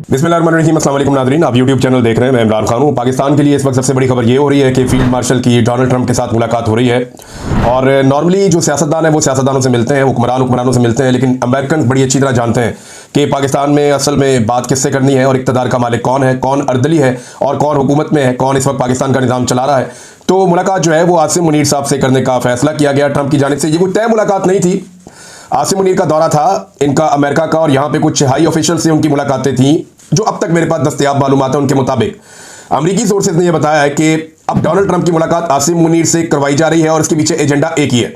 बिस्मिल्लाहिर्रहमानिर्रहीम, अस्सलाम वालेकुम नाज़रीन। आप यूट्यूब चैनल देख रहे हैं। मैं इमरान खान हूँ। पाकिस्तान के लिए इस वक्त सबसे बड़ी खबर ये हो रही है कि फील्ड मार्शल की डोनाल्ड ट्रंप के साथ मुलाकात हो रही है। और नॉर्मली जो सियासतदान है वो सियासतदानों से मिलते हैं, हुक्मरानों से मिलते हैं, लेकिन अमेरिकन बड़ी अच्छी तरह जानते हैं कि पाकिस्तान में असल में बात किससे करनी है और इक़्तिदार का मालिक कौन है, कौन अर्दली है और कौन हुकूमत में है, कौन इस वक्त पाकिस्तान का निज़ाम चला रहा है। तो मुलाकात जो है वो आसिम मुनीर साहब से करने का फैसला किया गया ट्रंप की जानिब से। ये कोई तय मुलाकात नहीं थी। आसिम मुनीर का दौरा था इनका अमेरिका का, और यहाँ पे कुछ हाई ऑफिशियल से उनकी मुलाकातें थी। जो अब तक मेरे पास दस्तयाब मालूमात है उनके मुताबिक अमरीकी सोर्सेज ने यह बताया है कि अब डोनाल्ड ट्रंप की मुलाकात आसिम मुनीर से करवाई जा रही है और इसके पीछे एजेंडा एक ही है,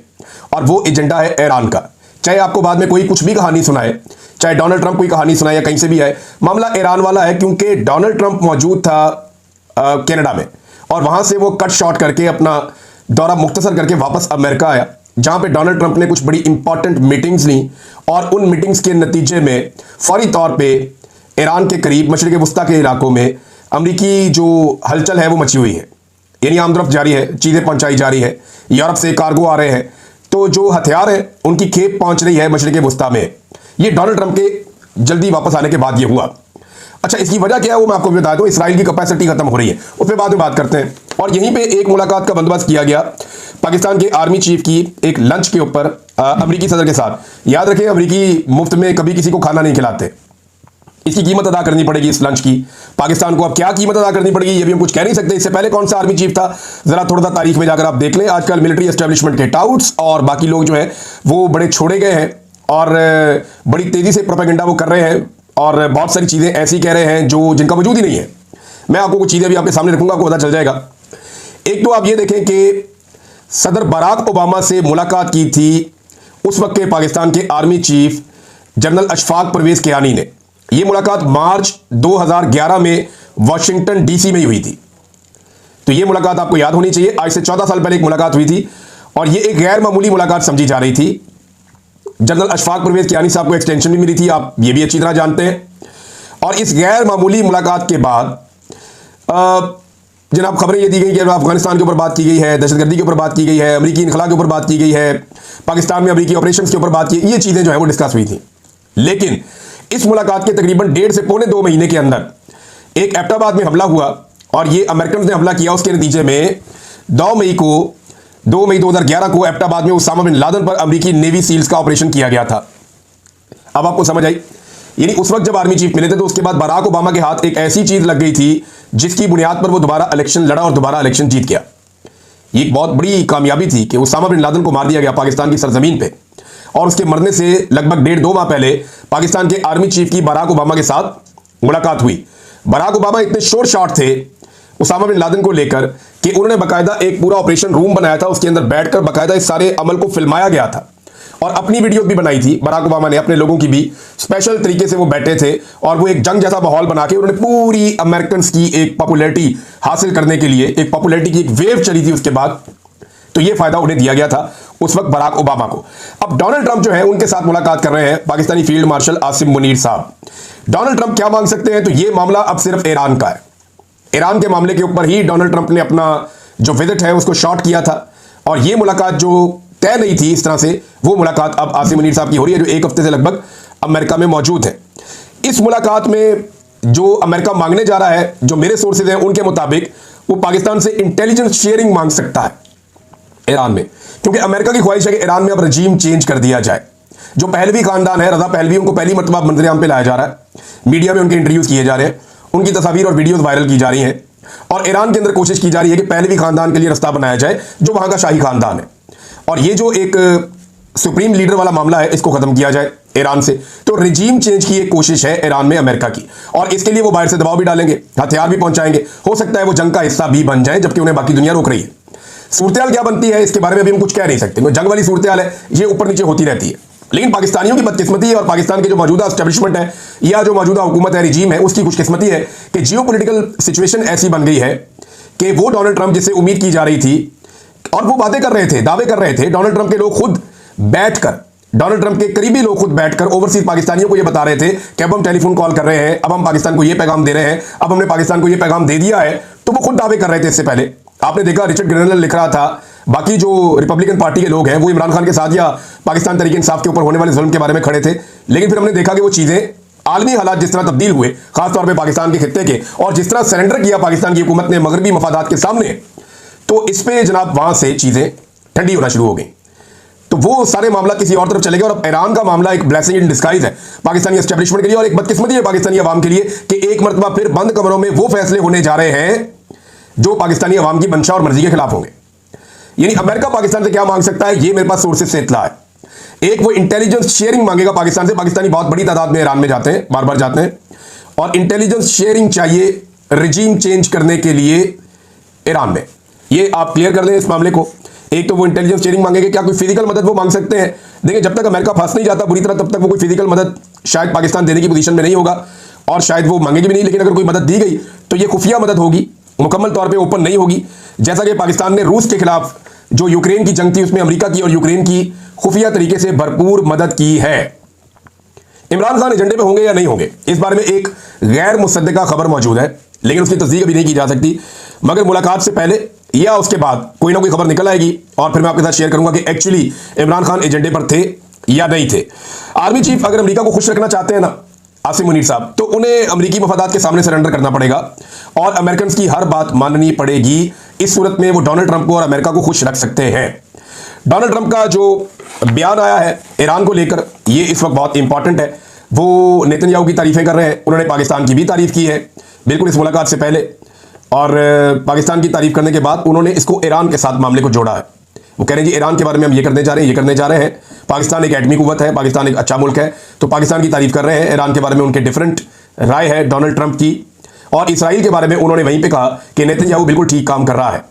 और वो एजेंडा है ईरान का। चाहे आपको बाद में कोई कुछ भी कहानी सुनाए, चाहे डोनाल्ड ट्रंप कोई कहानी सुनाए या कहीं से भी आए, मामला ईरान वाला है। क्योंकि डोनाल्ड ट्रंप मौजूद था कनाडा में, और वहां से वो कट शॉट करके अपना दौरा मुख्तसर करके वापस अमेरिका आया, जहां पे डोनाल्ड ट्रंप ने कुछ बड़ी इंपॉर्टेंट मीटिंग्स ली, और उन मीटिंग्स के नतीजे में फौरी तौर पे ईरान के करीब मशरिक़ वस्ता के इलाकों में अमरीकी जो हलचल है वो मची हुई है। यानी आमदरफ्त जारी है, चीज़ें पहुंचाई जा रही है, यूरोप से कार्गो आ रहे हैं, तो जो हथियार है उनकी खेप पहुंच रही है मशरिक़ वस्ता में। ये डोनाल्ड ट्रंप के जल्दी वापस आने के बाद ये हुआ। अच्छा, इसकी वजह क्या है वो मैं आपको बता दूं। इसराइल की कैपेसिटी खत्म हो रही है, उस पर बाद में बात करते हैं। और यहीं पे एक मुलाकात का बंदोबस्त किया गया पाकिस्तान के आर्मी चीफ की एक लंच के ऊपर अमरीकी सदर के साथ। याद रखें, अमरीकी मुफ्त में कभी किसी को खाना नहीं खिलाते। इसकी कीमत अदा करनी पड़ेगी इस लंच की पाकिस्तान को। अब क्या कीमत अदा करनी पड़ेगी ये भी हम कुछ कह नहीं सकते। इससे पहले कौन सा आर्मी चीफ था, जरा थोड़ा सा तारीख में जाकर आप देख लें। आजकल मिलिट्री एस्टेब्लिशमेंट के टाउट्स और बाकी लोग जो है वो बड़े छोड़े गए हैं, और बड़ी तेजी से प्रोपेगेंडा वो कर रहे हैं, और बहुत सारी चीजें ऐसी कह रहे हैं जो जिनका वजूद ही नहीं है। मैं आपको कुछ चीजें भी आपके सामने रखूंगा, आपको पता चल जाएगा। एक तो आप ये देखें कि सदर बराक ओबामा से मुलाकात की थी उस वक्त के पाकिस्तान के army chief general Ashfaq Parvez Kayani ने। यह मुलाकात मार्च 2011 में वाशिंगटन डीसी में ही हुई थी। तो यह मुलाकात आपको याद होनी चाहिए। आज से 14 साल पहले एक मुलाकात हुई थी, और यह एक गैर मामूली मुलाकात समझी जा रही थी। जनरल अशफाक परवेज कियानी साहब को एक्सटेंशन भी मिली थी, आप ये भी अच्छी तरह जानते हैं। और इस गैर मामूली मुलाकात के बाद जनाब खबरें ये दी गई कि अफगानिस्तान के ऊपर बात की गई है, दहशतगर्दी के ऊपर बात की गई है, अमरीकी इनखला के ऊपर बात की गई है, पाकिस्तान में अमरीकी ऑपरेशंस के ऊपर बात की, ये चीज़ें जो है वो डिस्कस हुई थी। लेकिन इस मुलाकात के तकरीबन 1.5 से पौने 2 महीने के अंदर एक एबटाबाद में हमला हुआ, और ये अमेरिकन ने हमला किया। उसके नतीजे में 2 मई 2011 को एबटाबाद में उसामा बिन लादेन पर अमरीकी नेवी सील्स का ऑपरेशन किया गया था। अब आपको समझ आई। यानी उस वक्त जब आर्मी चीफ मिले थे तो उसके बाद बराक ओबामा के हाथ एक ऐसी चीज लग गई थी जिसकी बुनियाद पर वो दोबारा इलेक्शन लड़ा और दोबारा इलेक्शन जीत गया। ये एक बहुत बड़ी कामयाबी थी कि उसामा बिन लादेन को मार दिया गया पाकिस्तान की सरजमीन पे, और उसके मरने से लगभग 1.5-2 माह पहले पाकिस्तान के आर्मी चीफ की बराक ओबामा के साथ मुलाकात हुई। बराक ओबामा इतने शोर शॉट थे उसामा बिन लादेन को लेकर कि उन्होंने बाकायदा एक पूरा ऑपरेशन रूम बनाया था, उसके अंदर बैठकर बाकायदा इस सारे अमल को फिल्माया गया था, और अपनी वीडियो भी बनाई थी बराक ओबामा ने, अपने लोगों की भी। स्पेशल तरीके से वो बैठे थे, और वो एक जंग जैसा माहौल बना के उन्होंने पूरी अमेरिकन की एक पॉपुलैरिटी हासिल करने के लिए, एक पॉपुलैरिटी की एक वेव चली थी उसके बाद। तो ये फायदा उन्हें दिया गया था उस वक्त बराक ओबामा को। अब डोनाल्ड ट्रंप जो है उनके साथ मुलाकात कर रहे हैं पाकिस्तानी फील्ड मार्शल आसिम मुनीर साहब। डोनाल्ड ट्रंप क्या मांग सकते हैं? तो ये मामला अब सिर्फ ईरान का है। ईरान के मामले के ऊपर ही डोनाल्ड ट्रंप ने अपना जो विजिट है उसको शॉर्ट किया था, और ये मुलाकात जो तय नहीं थी इस तरह से, वो मुलाकात अब आसिम मुनीर साहब की हो रही है, जो 1 हफ्ते से लगभग अमेरिका में मौजूद है। इस मुलाकात में जो अमेरिका मांगने जा रहा है, जो मेरे सोर्सेज हैं उनके मुताबिक, वो पाकिस्तान से इंटेलिजेंस शेयरिंग मांग सकता है ईरान में। क्योंकि अमेरिका की ख्वाहिश है कि ईरान में अब रजीम चेंज कर दिया जाए। जो पहलवी खानदान है, रजा पहलवी, उनको पहली मरतबा मंजरेआम पे लाया जा रहा है, मीडिया में उनके इंटरव्यूज किए जा रहे हैं, उनकी तस्वीर और वीडियोस वायरल की जा रही हैं, और ईरान के अंदर कोशिश की जा रही है कि पहलवी खानदान के लिए रास्ता बनाया जाए जो वहां का शाही खानदान है, और ये जो एक सुप्रीम लीडर वाला मामला है इसको खत्म किया जाए ईरान से। तो रजीम चेंज की एक कोशिश है ईरान में अमेरिका की, और इसके लिए वो बाहर से दबाव भी डालेंगे, हथियार भी पहुंचाएंगे। हो सकता है वो जंग का हिस्सा भी बन जाए, जबकि उन्हें बाकी दुनिया रोक रही है। सूरत क्या बनती है इसके बारे में अभी हम कुछ कह नहीं सकते। जंग वाली सूरत है, ये ऊपर नीचे होती रहती है। लेकिन पाकिस्तानियों की बदकिस्मती है, और पाकिस्तान के जो मौजूदा एस्टेब्लिशमेंट है या जो मौजूदा हुकूमत है, रिजीम है, उसकी खुशकिस्मती है कि जियोपॉलिटिकल सिचुएशन ऐसी बन गई है कि वो डोनाल्ड ट्रंप जिससे उम्मीद की जा रही थी, और वो बातें कर रहे थे, दावे कर रहे थे, डोनाल्ड ट्रंप के लोग खुद बैठकर, डोनाल्ड ट्रंप के करीबी लोग खुद बैठकर ओवरसीज पाकिस्तानियों को ये बता रहे थे कि अब हम टेलीफोन कॉल कर रहे हैं, अब हम पाकिस्तान को ये पैगाम दे रहे हैं, अब हमने पाकिस्तान को ये पैगाम दे दिया है। तो वो खुद दावे कर रहे थे इससे पहले। आपने देखा रिचर्ड ग्रेनल लिख रहा था, बाकी जो रिपब्लिकन पार्टी के लोग हैं वो इमरान खान के साथ या पाकिस्तान तरीके इंसाफ के ऊपर होने वाले जुल्म के बारे में खड़े थे। लेकिन फिर हमने देखा कि वो चीज़ें आलमी हालात जिस तरह तब्दील हुए, खासतौर पे पाकिस्तान के खित्ते के, और जिस तरह सरेंडर किया पाकिस्तान की हुकूमत ने मगरबी मफादात के सामने, तो इस पे जनाब वहां से चीजें ठंडी होना शुरू हो गई। तो वो सारे मामला किसी और तरफ चले गए और अब ईरान का मामला एक ब्लेसिंग इन डिस्गाइज है पाकिस्तानी एस्टेब्लिशमेंट के लिए, और एक बदकिस्मती है पाकिस्तानी अवाम के लिए कि एक मरतबा फिर बंद कमरों में वो फैसले होने जा रहे हैं जो पाकिस्तानी अवाम की मंशा और मर्जी के खिलाफ होंगे। यानी अमेरिका पाकिस्तान से क्या मांग सकता है, ये मेरे पास सोर्सेज से इत्तला है। एक, वो इंटेलिजेंस शेयरिंग मांगेगा पाकिस्तान से। पाकिस्तानी बहुत बड़ी तादाद में ईरान में जाते हैं, बार बार जाते हैं, और इंटेलिजेंस शेयरिंग चाहिए रिजीम चेंज करने के लिए ईरान में। ये आप क्लियर कर दें इस मामले को। एक तो वो इंटेलिजेंस शेयरिंग मांगेंगे, क्या कोई फिजिकल मदद वो मांग सकते हैं? देखिए, जब तक अमेरिका फंस नहीं जाता बुरी तरह, तब तक वो कोई फिजिकल मदद शायद पाकिस्तान देने की पोजीशन में नहीं होगा, और शायद वो मांगेगी भी नहीं। लेकिन अगर कोई मदद दी गई तो ये खुफिया मदद होगी, मुकम्मल तौर पे ओपन नहीं होगी। जैसा कि पाकिस्तान ने रूस के खिलाफ जो यूक्रेन की जंग थी उसमें अमेरिका की और यूक्रेन की खुफिया तरीके से भरपूर मदद की है। इमरान खान एजेंडे पे होंगे या नहीं होंगे, इस बारे में एक गैर मुसद्दका खबर मौजूद है, लेकिन उसकी तस्दीक अभी नहीं की जा सकती। मगर मुलाकात से पहले या उसके बाद कोई ना कोई खबर निकल आएगी, और फिर मैं आपके साथ शेयर करूंगा कि एक्चुअली इमरान खान एजेंडे पर थे या नहीं थे। आर्मी चीफ अगर अमेरिका को खुश रखना चाहते हैं ना, आसिम मुनीर साहब, तो उन्हें अमेरिकी मफादात के सामने सरेंडर करना पड़ेगा और अमेरिकन की हर बात माननी पड़ेगी। इस सूरत में वो डोनाल्ड ट्रंप को और अमेरिका को खुश रख सकते हैं। डोनाल्ड ट्रंप का जो बयान आया है ईरान को लेकर, ये इस वक्त बहुत इंपॉर्टेंट है। वो नेतन्याहू की तारीफें कर रहे हैं, उन्होंने पाकिस्तान की भी तारीफ की है बिल्कुल इस मुलाकात से पहले, और पाकिस्तान की तारीफ करने के बाद उन्होंने इसको ईरान के साथ मामले को जोड़ा है। वो कह रहे हैं जी ईरान के बारे में हम ये करने जा रहे हैं, ये करने जा रहे हैं। पाकिस्तान एक एटमी कुव्वत है, पाकिस्तान एक अच्छा मुल्क है, तो पाकिस्तान की तारीफ कर रहे हैं। ईरान के बारे में उनके डिफरेंट राय है डोनाल्ड ट्रंप की। और इसराइल के बारे में उन्होंने वहीं पे कहा कि नेतन्याहू बिल्कुल ठीक काम कर रहा है।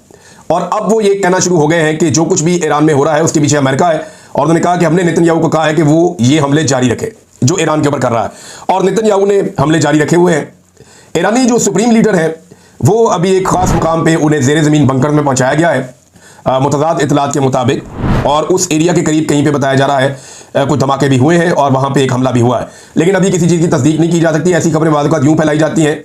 और अब वो ये कहना शुरू हो गए हैं कि जो कुछ भी ईरान में हो रहा है उसके पीछे अमेरिका है, और उन्होंने कहा कि हमने नेतन्याहू को कहा है कि वो ये हमले जारी रखे जो ईरान के ऊपर कर रहा है, और नेतन्याहू ने हमले जारी रखे हुए हैं। ईरानी जो सुप्रीम लीडर है वो अभी एक खास मुकाम पे उन्हें ज़ेरे ज़मीन बंकर में पहुंचाया गया है मुतज़ाद इतलात के मुताबिक, और उस एरिया के करीब कहीं पे बताया जा रहा है कुछ धमाके भी हुए हैं और वहां पे एक हमला भी हुआ है। लेकिन अभी किसी चीज़ की तस्दीक नहीं की जा सकती। ऐसी खबरें बाद यूं फैलाई जाती हैं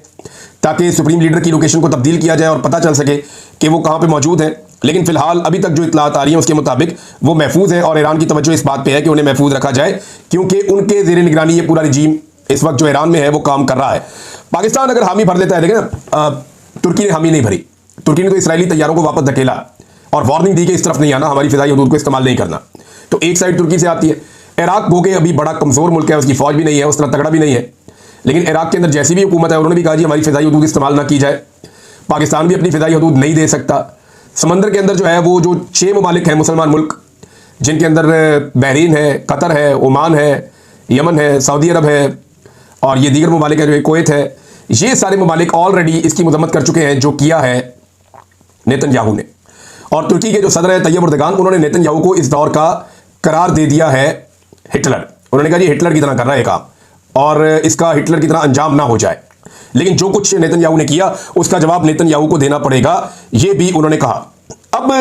ताकि सुप्रीम लीडर की लोकेशन को तब्दील किया जाए और पता चल सके कि वो कहाँ पर मौजूद हैं। लेकिन फिलहाल अभी तक जो इतलात आ रही हैं उसके मुताबिक वो महफूज है, और ईरान की तवज्जो इस बात पे है कि उन्हें महफूज रखा जाए, क्योंकि उनके ज़ेरे निगरानी ये पूरा रजीम इस वक्त जो ईरान में है वो काम कर रहा है। पाकिस्तान अगर हामी भर लेता है, देखिए तुर्की ने हामी नहीं भरी, तुर्की ने तो इसराइली तैयारों को वापस धकेला और वार्निंग दी कि इस तरफ नहीं आना, हमारी फिजाई हदूद को इस्तेमाल नहीं करना। तो एक साइड तुर्की से आती है। इराक भोगे अभी बड़ा कमज़ोर मुल्क है, उसकी फौज भी नहीं है, उस तरह तगड़ा भी नहीं है, लेकिन इराक के अंदर जैसी भी हुकूमत है उन्होंने भी कहा जी हमारी फिजाई हदूद इस्तेमाल ना की जाए। पाकिस्तान भी अपनी फिजाई हदूद नहीं दे सकता। समंदर के अंदर जो है वो जो 6 ममालिक हैं मुसलमान मुल्क, जिनके अंदर बहरीन है, कतर है, ओमान है, यमन है, सऊदी अरब है, और ये दीगर ममालिक है जो कुवैत है, ये सारे ममालिक ऑलरेडी इसकी मजम्मत कर चुके हैं जो किया है नेतन्याहू ने। और तुर्की के जो सदर है तैयब एर्दोगान, उन्होंने नेतन्याहू को इस दौर का करार दे दिया है हिटलर। उन्होंने कहा जी हिटलर की तरह कर रहा है काम, और इसका हिटलर की तरह अंजाम ना हो जाए। लेकिन जो कुछ नेतन्याहू ने किया उसका जवाब नेतन्याहू को देना पड़ेगा, ये भी उन्होंने कहा। अब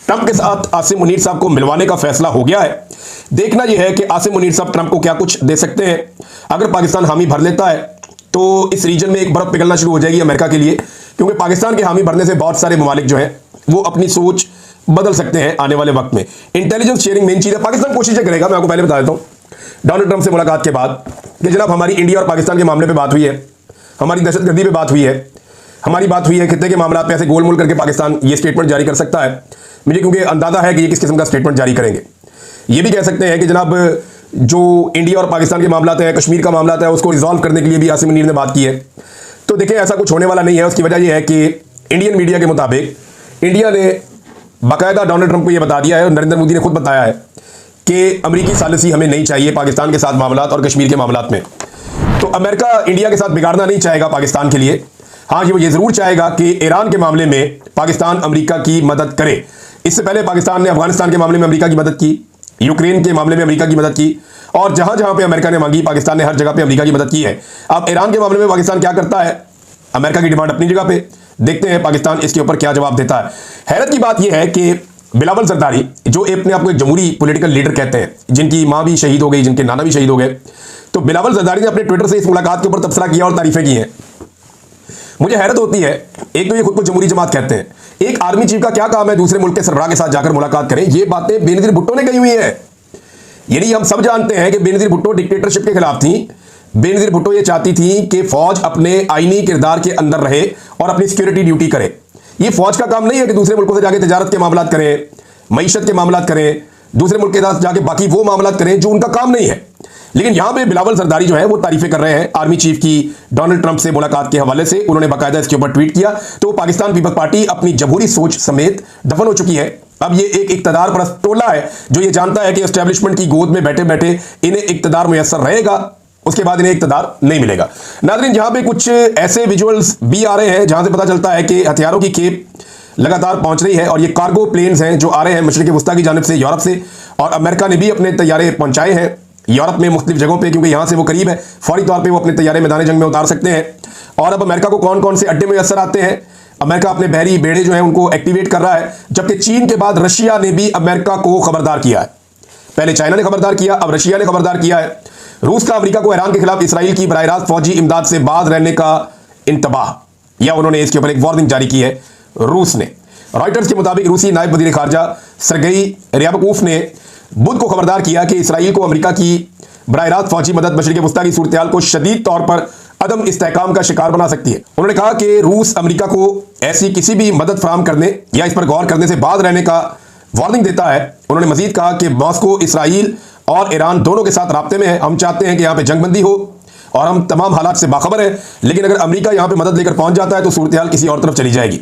ट्रंप के साथ आसिम मुनीर साहब को मिलवाने का फैसला हो गया है। देखना यह है कि आसिम मुनीर साहब ट्रंप को क्या कुछ दे सकते हैं। अगर पाकिस्तान हामी भर लेता है तो इस रीजन में एक बर्फ पिघलना शुरू हो जाएगी अमेरिका के लिए, क्योंकि पाकिस्तान के हामी भरने से बहुत सारे ममालिक जो हैं वो अपनी सोच बदल सकते हैं आने वाले वक्त में। इंटेलिजेंस शेयरिंग मेन चीज़ है। पाकिस्तान कोशिशें करेगा, मैं आपको पहले बता देता हूँ डोनाल्ड ट्रंप से मुलाकात के बाद कि जनाब हमारी इंडिया और पाकिस्तान के मामले पर बात हुई है, हमारी दहशतगर्दी पे बात हुई है, हमारी बात हुई है, खित्ते के मामला पे ऐसे गोल मोल करके पाकिस्तान ये स्टेटमेंट जारी कर सकता है। मुझे क्योंकि अंदाजा है कि ये किस किस्म का स्टेटमेंट जारी करेंगे। ये भी कह सकते हैं कि जनाब जो इंडिया और पाकिस्तान के मामला है, कश्मीर का मामला है, उसको रिजॉल्व करने के लिए भी आसिम मुनीर ने बात की है। तो देखिए ऐसा कुछ होने वाला नहीं है। उसकी वजह यह है कि इंडियन मीडिया के मुताबिक इंडिया ने बाकायदा डोनाल्ड ट्रंप को यह बता दिया है, और नरेंद्र मोदी ने खुद बताया है कि अमरीकी सालिसी हमें नहीं चाहिए पाकिस्तान के साथ मामला और कश्मीर के मामला में। तो अमेरिका इंडिया के साथ बिगाड़ना नहीं चाहेगा पाकिस्तान के लिए। हाँ जी, वो ये जरूर चाहेगा कि ईरान के मामले में पाकिस्तान अमेरिका की मदद करे। इससे पहले पाकिस्तान ने अफगानिस्तान के मामले में अमेरिका की मदद की, यूक्रेन के मामले में अमेरिका की मदद की, और जहां जहां पे अमेरिका ने मांगी पाकिस्तान ने हर जगह पे अमेरिका की मदद की है। अब ईरान के मामले में पाकिस्तान क्या करता है, अमेरिका की डिमांड अपनी जगह पे, देखते हैं पाकिस्तान इसके ऊपर क्या जवाब देता है। हैरत की बात यह है कि बिलावल जरदारी जो अपने आपको एक जमहूरी पॉलिटिकल लीडर कहते हैं, जिनकी माँ भी शहीद हो गई, जिनके नाना भी शहीद हो गए, तो बिलावल जरदारी ने अपने ट्विटर से इस मुलाकात के ऊपर तबसरा किया और तारीफें की हैं। मुझे हैरत होती है, एक तो ये खुद को जमहूरी जमात कहते हैं, एक आर्मी चीफ का क्या काम है दूसरे मुल्क के सरबराह के साथ जाकर मुलाकात करें। ये बातें बेनजीर भुट्टो ने कही हुई है। यानी हम सब जानते हैं कि बेनजीर भुट्टो डिक्टेटरशिप के खिलाफ थी, बेनजीर भुट्टो ये चाहती थी कि फौज अपने आईनी किरदार के अंदर रहे और अपनी सिक्योरिटी ड्यूटी करे। ये फौज का काम नहीं है कि दूसरे मुल्कों से जाके तिजारत के मामला करें, मईशत के मामला करें, दूसरे मुल्क के साथ जाके बाकी वो मामला करें जो उनका काम नहीं है। लेकिन यहां पे बिलावल जरदारी जो है वो तारीफें कर रहे हैं आर्मी चीफ की डोनाल्ड ट्रंप से मुलाकात के हवाले से। उन्होंने बाकायदा इसके ऊपर ट्वीट किया। तो पाकिस्तान पीपल्स पार्टी अपनी जमहूरी सोच समेत दफन हो चुकी है। अब ये एक इक्तदार परस्त टोला है जो ये जानता है कि एस्टेब्लिशमेंट की गोद में बैठे बैठे इन्हें इक्तदार मुयस्सर रहेगा, उसके बाद इन्हें इक्तदार नहीं मिलेगा। नाज़रीन, जहां पे कुछ ऐसे विजुअल्स भी आ रहे हैं जहां से पता चलता है कि हथियारों की खेप लगातार पहुंच रही है और ये कार्गो प्लेन्स हैं जो आ रहे हैं मशरिक़ वस्ता की जानिब से, यूरोप से, और अमेरिका ने भी अपने तैयारे पहुंचाए हैं यूरोप में मुख्तलिफ जगहों पे, क्योंकि यहां से वो करीब है, फौरी तौर पे वो अपने तैयारे मैदान जंग में उतार सकते हैं। और अब अमेरिका को कौन कौन से अड्डे मुयस्सर आते हैं, अमेरिका अपने बहरी बेड़े जो हैं उनको एक्टिवेट कर रहा है। जबकि चीन के बाद रशिया ने भी अमेरिका को खबरदार किया है। पहले चाइना ने खबरदार किया, अब रशिया ने खबरदार किया है। रूस का अमेरिका को ईरान के खिलाफ इसराइल की बराह रास्त फौजी इमदाद से बाज रहने का इंतबाह, या उन्होंने इसके ऊपर एक वार्निंग जारी की है रूस ने। रॉयटर्स के मुताबिक रूसी नायब वजीर खारजा सरगई रियाबकोफ ने बुध को खबरदार किया कि इसराइल को अमेरिका की बराह रास्त फौजी मदद मशरिक़ वस्ता की सूरत हाल को शदीद तौर पर अदम इस्तेहकाम का शिकार बना सकती है। उन्होंने कहा कि रूस अमेरिका को ऐसी किसी भी मदद फराहम करने या इस पर गौर करने से बाज रहने का वार्निंग देता है। उन्होंने मजीद कहा कि मॉस्को इसराइल और ईरान दोनों के साथ राब्ते में है। हम चाहते हैं कि यहाँ पे जंगबंदी हो और हम तमाम हालात से बाखबर हैं, लेकिन अगर अमेरिका यहाँ पे मदद लेकर पहुंच जाता है तो सूरत हाल किसी और तरफ चली जाएगी।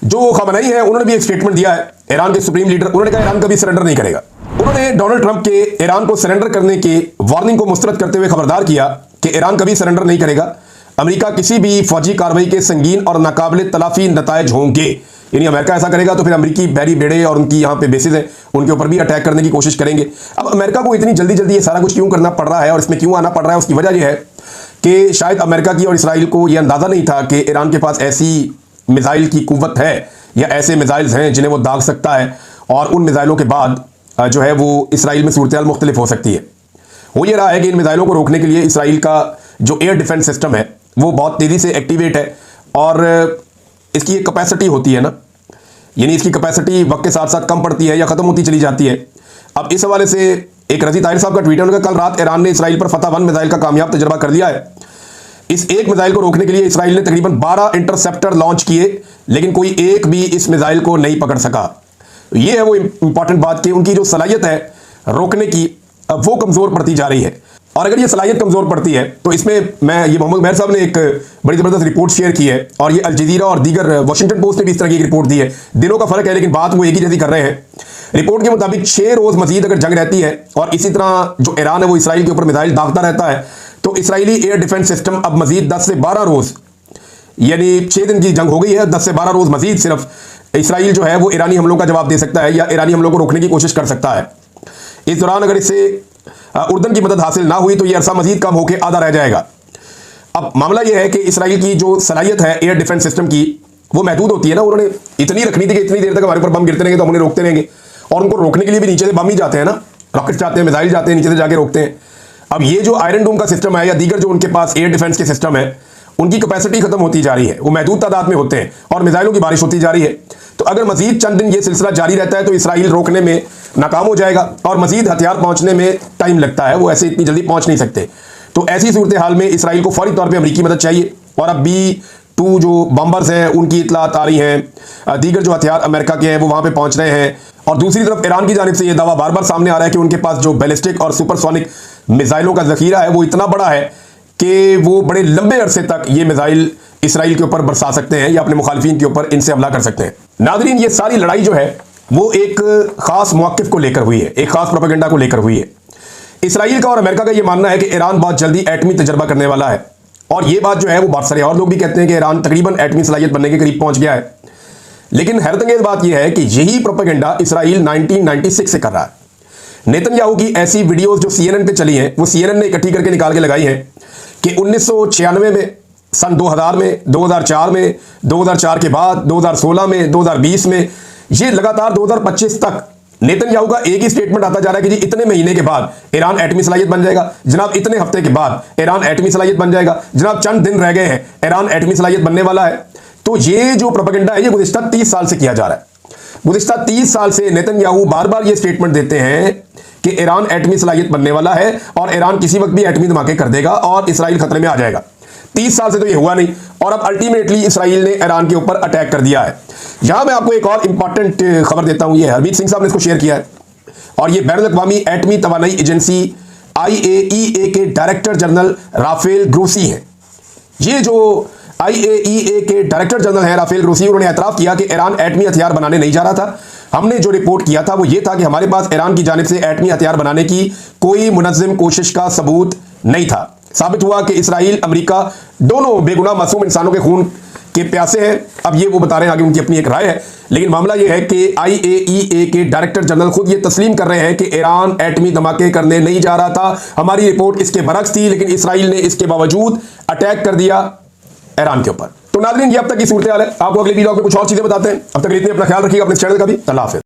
जो खमनई है उन्होंने भी एक स्टेटमेंट दिया है, ईरान के सुप्रीम लीडर, उन्होंने कहा ईरान कभी सरेंडर नहीं करेगा। उन्होंने डोनाल्ड ट्रंप के ईरान को सरेंडर करने की वार्निंग को मुस्तरद करते हुए खबरदार किया कि ईरान कभी सरेंडर नहीं करेगा। अमेरिका किसी भी फौजी कार्रवाई के संगीन और नाकाबिल तलाफी नतायज होंगे, यानी अमेरिका ऐसा करेगा तो फिर अमेरिकी बहरी बेड़े और उनकी यहाँ पे बेसिस है उनके ऊपर भी अटैक करने की कोशिश करेंगे। अब अमेरिका को इतनी जल्दी जल्दी ये सारा कुछ क्यों करना पड़ रहा है और इसमें क्यों आना पड़ रहा है, उसकी वजह यह है कि शायद अमेरिका की और इसराइल को यह अंदाजा नहीं था कि ईरान के पास ऐसी मिसाइल की कुव्वत है या ऐसे मिसाइल्स हैं जिन्हें वो दाग सकता है, और उन मिसाइलों के बाद जो है वो इसराइल में सूरत हाल मुख्तलिफ हो सकती है। हो ये रहा है कि इन मिसाइलों को रोकने के लिए इसराइल का जो एयर डिफेंस सिस्टम है वो बहुत तेज़ी से एक्टिवेट है, और इसकी एक कैपेसिटी होती है ना, यानी इसकी कैपेसिटी वक्त के साथ साथ कम पड़ती है या ख़त्म होती चली जाती है। अब इस हवाले से एक रज़ी ताहिर साहब का ट्वीट है, उनका कल रात ईरान ने इसराइल पर फतह 1 मिसाइल का कामयाब तजर्बा कर लिया है। इस एक मिसाइल को रोकने के लिए इसराइल ने तकरीबन 12 इंटरसेप्टर लॉन्च किए, लेकिन कोई एक भी इस मिसाइल को नहीं पकड़ सका। ये है वो इंपॉर्टेंट बात कि उनकी जो सलाहियत है रोकने की वो कमज़ोर पड़ती जा रही है। और अगर ये सलाहियत कमज़ोर पड़ती है तो इसमें ये मोहम्मद मेहर साहब ने एक बड़ी ज़बरदस्त रिपोर्ट शेयर की है, और ये अल जज़ीरा और दीगर वाशिंगटन पोस्ट ने भी इस तरह की एक रिपोर्ट दी है। दिनों का फ़र्क है लेकिन बात वो एक ही जैसी कर रहे हैं। रिपोर्ट के मुताबिक 6 रोज़ मजीद अगर जंग रहती है और इसी तरह जो ईरान है वो इसराइल के ऊपर मिसाइल दागता रहता है, तो इसराइली एयर डिफेंस सिस्टम अब मजीद 10 से 12 रोज़, यानी 6 दिन की जंग हो गई है, 10 से 12 रोज़ मजीद सिर्फ इसराइल जो है वो ईरानी हमलों का जवाब दे सकता है या ईरानी हमलों को रोकने की कोशिश कर सकता है। इस दौरान अगर इससे उर्दन की मदद हासिल ना हुई तो यह अरसा मजीद कम होकर आधा रह जाएगा। अब मामला यह है कि इसराइल की जो सलाहियत है एयर डिफेंस सिस्टम की वो महदूद होती है ना। उन्होंने इतनी रखनी थी कि इतनी देर तक हमारे ऊपर बम गिरते रहेंगे तो हम उन्हें रोकते रहेंगे, और उनको रोकने के लिए भी नीचे से बम ही जाते हैं ना, रॉकेट जाते हैं, मिसाइल जाते हैं, नीचे से जाके रोकते हैं। अब ये जो आयरन डोम का सिस्टम है या दीगर जो उनके पास एयर डिफेंस के सिस्टम है उनकी कैपेसिटी खत्म होती जा रही है, वो महदूद तादाद में होते हैं और मिसाइलों की बारिश होती जा रही है। तो अगर मजीद चंद दिन ये सिलसिला जारी रहता है तो इसराइल रोकने में नाकाम हो जाएगा और मजीद हथियार पहुंचने में टाइम लगता है, वो ऐसे इतनी जल्दी पहुंच नहीं सकते। तो ऐसी सूरत हाल में इसराइल को फौरी तौर पर अमरीकी मदद चाहिए, और अब B-2 जो बम्बर्स हैं उनकी इतलात आ रही हैं, दीगर जो हथियार अमेरिका के हैं वो वहाँ पर पहुँच रहे हैं। और दूसरी तरफ ईरान की जानिब से ये दावा बार बार सामने आ रहा है कि उनके पास जो बैलिस्टिक और सुपरसोनिक मिसाइलों का जखीरा है वो इतना बड़ा है कि वो बड़े लंबे अरसे तक ये मिसाइल इसराइल के ऊपर बरसा सकते हैं या अपने मुखालिफिन के ऊपर इनसे हमला कर सकते हैं। नाज़रीन, ये सारी लड़ाई जो है वो एक खास मौक़िफ़ को लेकर हुई है, एक खास प्रोपेगेंडा को लेकर हुई है। इसराइल का और अमेरिका का ये मानना है कि ईरान बहुत जल्दी एटमी तजर्बा करने वाला है, और ये बात जो है वो बहुत सारे और लोग भी कहते हैं कि ईरान तकरीबन एटमी सलाहियत बनने के करीब पहुंच गया है। लेकिन हैरतअंगेज़ बात यह है कि यही प्रोपेगेंडा इसराइल 1996 से कर रहा है। नेतन्याहू की ऐसी वीडियोस जो CNN पे चली हैं वो CNN ने इकट्ठी करके निकाल के लगाई हैं कि 1996 में, सन 2000 में, 2004 में, 2004 के बाद 2016 में, 2020 में, ये लगातार 2025 तक नेतन्याहू का एक ही स्टेटमेंट आता जा रहा है कि जी इतने महीने के बाद ईरान एटमी सलाहियत बन जाएगा, जनाब इतने हफ्ते के बाद ईरान एटमी सलाहियत बन जाएगा, जनाब चंद दिन रह गए हैं ईरान एटमी सलाहियत बनने वाला है। तो ये जो प्रोपेगेंडा है ये गुज़िश्ता 30 साल से किया जा रहा है। गुज़िश्ता 30 साल से नेतन्याहू बार बार ये स्टेटमेंट देते हैं कि ईरान एटमी सलाहियत बनने वाला है और ईरान किसी वक्त भी एटमी धमाके कर देगा और इसराइल खतरे में आ जाएगा। 30 साल से तो ये हुआ नहीं और अब अल्टीमेटली इसराइल ने ईरान के ऊपर अटैक कर दिया है। यहां मैं आपको एक और इंपॉर्टेंट खबर देता हूं, ये हरमीत सिंह साहब ने इसको शेयर किया है और ये बैनुल अक़वामी एटमी तवानाई एजेंसी IAEA के डायरेक्टर जनरल राफेल ग्रोसी हैं। ये जो IAEA के डायरेक्टर जनरल है राफेल ग्रोसी, उन्होंने एतराफ़ किया कि ईरान एटमी हथियार बनाने नहीं जा रहा था। हमने जो रिपोर्ट किया था वो ये था कि हमारे पास ईरान की जानिब से एटमी हथियार बनाने की कोई मुनज़्ज़म कोशिश का सबूत नहीं था। साबित हुआ कि इसराइल अमेरिका दोनों बेगुनाह मासूम इंसानों के खून के प्यासे हैं। अब ये वो बता रहे हैं, आगे उनकी अपनी एक राय है, लेकिन मामला ये है कि IAEA के डायरेक्टर जनरल खुद ये तस्लीम कर रहे हैं कि ईरान एटमी धमाके करने नहीं जा रहा था। हमारी रिपोर्ट इसके बरक्स थी, लेकिन इसराइल ने इसके बावजूद अटैक कर दिया ईरान के ऊपर। तो नाज़रीन, ये अब तक की सूरत हाल है। आपको अगले वीडियो में कुछ और चीजें बताते हैं। अब तक इतने अपना ख्याल रखिएगा, अपने चैनल का भी। अल्लाह हाफ़िज़।